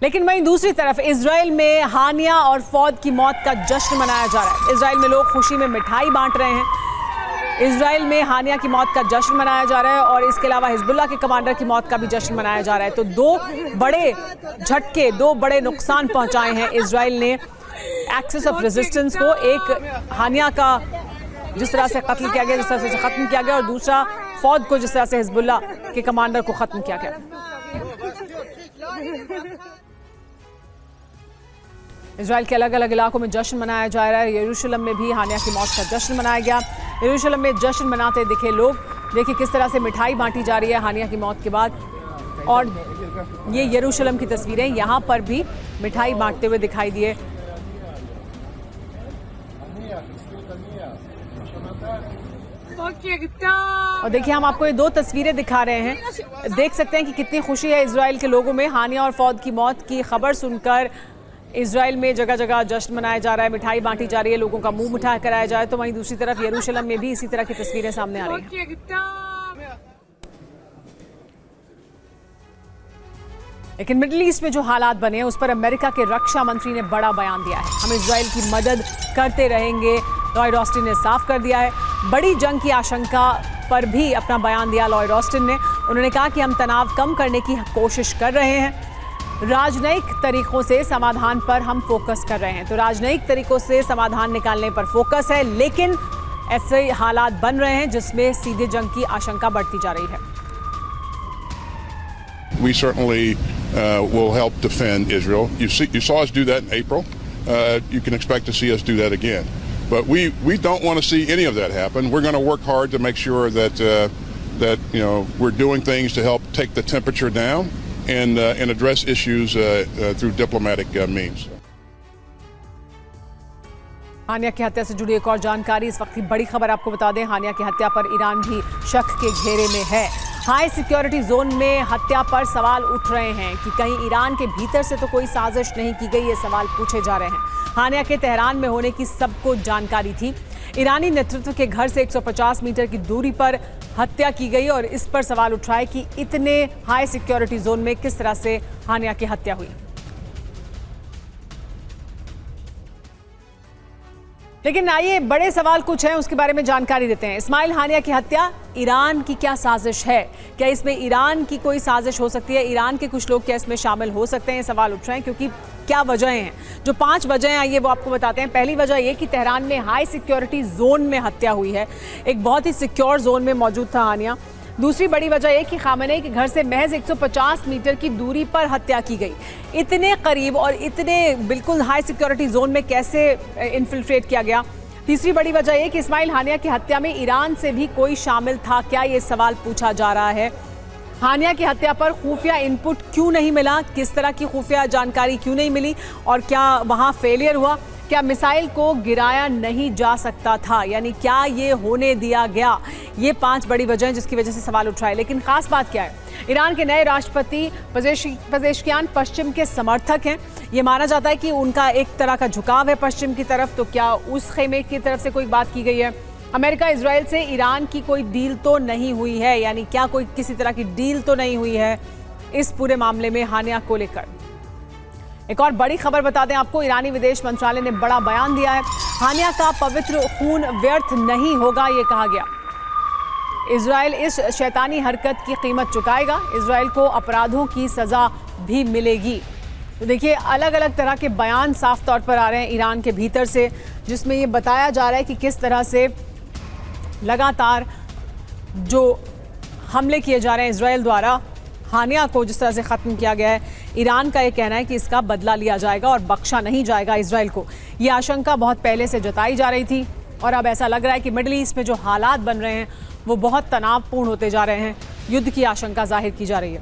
लेकिन वहीं दूसरी तरफ इजराइल में हानिया और फौद की मौत का जश्न मनाया जा रहा है। इजराइल में लोग खुशी में मिठाई बांट रहे हैं। इजराइल में हानिया की मौत का जश्न मनाया जा रहा है और इसके अलावा हिजबुल्लाह के कमांडर की मौत का भी जश्न मनाया जा रहा है। तो दो बड़े झटके, दो बड़े नुकसान पहुंचाए हैं इजराइल ने एक्सिस ऑफ रेजिस्टेंस को। एक हानिया का जिस तरह से कत्ल किया गया, जिस तरह से खत्म किया गया, और दूसरा फौद को जिस तरह से हिजबुल्लाह के कमांडर को खत्म किया गया। इजराइल के अलग अलग इलाकों में जश्न मनाया जा रहा है। यरूशलेम में भी हानिया की मौत का जश्न मनाया गया। यरूशलेम में जश्न मनाते दिखे लोग। देखिए किस तरह से मिठाई बांटी जा रही है हानिया की मौत के बाद। और ये यरूशलेम की तस्वीरें, यहाँ पर भी मिठाई बांटते हुए दिखाई दिए। और देखिए हम आपको ये दो तस्वीरें दिखा रहे हैं। देख सकते हैं कि कितनी खुशी है इजराइल के लोगों में। हानिया और फौद की मौत की खबर सुनकर इजराइल में जगह जगह जश्न मनाया जा रहा है, मिठाई बांटी जा रही है, लोगों का मुंह मिठा कराया जाए। तो वहीं दूसरी तरफ यरूशलेम में भी इसी तरह की तस्वीरें सामने आ रही हैं। लेकिन मिडिल ईस्ट में जो हालात बने हैं उस पर अमेरिका के रक्षा मंत्री ने बड़ा बयान दिया है। हम इजराइल की मदद करते रहेंगे, लॉयड ऑस्टिन ने साफ कर दिया है। बड़ी जंग की आशंका पर भी अपना बयान दिया लॉयड ऑस्टिन ने। उन्होंने कहा कि हम तनाव कम करने की कोशिश कर रहे हैं, राजनयिक तरीकों से समाधान पर हम फोकस कर रहे हैं। तो राजनयिक तरीकों से समाधान निकालने पर फोकस है, लेकिन ऐसे हालात बन रहे हैं जिसमें सीधे जंग की आशंका बढ़ती जा रही है। We certainly will help defend Israel. You saw us do that in April. You can expect to see us do that again. But we don't want to see any of that happen. We're going to work hard to make sure that we're doing things to help take the temperature down and address issues through diplomatic means. हानिया की हत्या से जुड़ी एक और जानकारी, इस वक्त की बड़ी खबर आपको बता दें। हानिया की हत्या पर ईरान भी शक के घेरे में है। हाई सिक्योरिटी जोन में हत्या पर सवाल उठ रहे हैं कि कहीं ईरान के भीतर से तो कोई साजिश नहीं की गई, ये सवाल पूछे जा रहे हैं। हानिया के तेहरान में होने की सबको जानकारी थी। ईरानी नेतृत्व के घर से 150 मीटर की दूरी पर हत्या की गई और इस पर सवाल उठ रहा है कि इतने हाई सिक्योरिटी जोन में किस तरह से हानिया की हत्या हुई। लेकिन आइए बड़े सवाल कुछ हैं, उसके बारे में जानकारी देते हैं। इस्माइल हानिया की हत्या ईरान की क्या साजिश है? क्या इसमें ईरान की कोई साजिश हो सकती है? ईरान के कुछ लोग क्या इसमें शामिल हो सकते हैं? ये सवाल उठ रहे हैं क्योंकि क्या वजहें हैं। जो 5 वजहें आइए वो आपको बताते हैं। पहली वजह ये कि तेहरान में हाई सिक्योरिटी जोन में हत्या हुई है। एक बहुत ही सिक्योर जोन में मौजूद था हानिया। दूसरी बड़ी वजह यह कि खामेनेई के घर से महज 150 मीटर की दूरी पर हत्या की गई। इतने करीब और इतने बिल्कुल हाई सिक्योरिटी जोन में कैसे इन्फिल्ट्रेट किया गया। तीसरी बड़ी वजह यह कि इस्माइल हानिया की हत्या में ईरान से भी कोई शामिल था क्या, ये सवाल पूछा जा रहा है। हानिया की हत्या पर खुफिया इनपुट क्यों नहीं मिला, किस तरह की खुफिया जानकारी क्यों नहीं मिली, और क्या वहाँ फेलियर हुआ? क्या मिसाइल को गिराया नहीं जा सकता था, यानी क्या ये होने दिया गया? ये 5 बड़ी वजह जिसकी वजह से सवाल उठ रहा है। लेकिन खास बात क्या है, ईरान के नए राष्ट्रपति पेजेश्कियान पश्चिम के समर्थक हैं। ये माना जाता है कि उनका एक तरह का झुकाव है पश्चिम की तरफ। तो क्या उस खेमे की तरफ से कोई बात की गई है? अमेरिका इजराइल से ईरान की कोई डील तो नहीं हुई है, यानी क्या कोई किसी तरह की डील तो नहीं हुई है इस पूरे मामले में हानिया को लेकर? एक और बड़ी खबर बता दें आपको, ईरानी विदेश मंत्रालय ने बड़ा बयान दिया है। हानिया का पवित्र खून व्यर्थ नहीं होगा, ये कहा गया। इजराइल इस शैतानी हरकत की कीमत चुकाएगा, इजराइल को अपराधों की सजा भी मिलेगी। तो देखिए अलग अलग तरह के बयान साफ तौर पर आ रहे हैं ईरान के भीतर से, जिसमें ये बताया जा रहा है कि किस तरह से लगातार जो हमले किए जा रहे हैं इजराइल द्वारा, हानिया को जिस तरह से ख़त्म किया गया है, ईरान का ये कहना है कि इसका बदला लिया जाएगा और बख्शा नहीं जाएगा इजराइल को। ये आशंका बहुत पहले से जताई जा रही थी और अब ऐसा लग रहा है कि मिडिल ईस्ट में जो हालात बन रहे हैं वो बहुत तनावपूर्ण होते जा रहे हैं। युद्ध की आशंका जाहिर की जा रही है।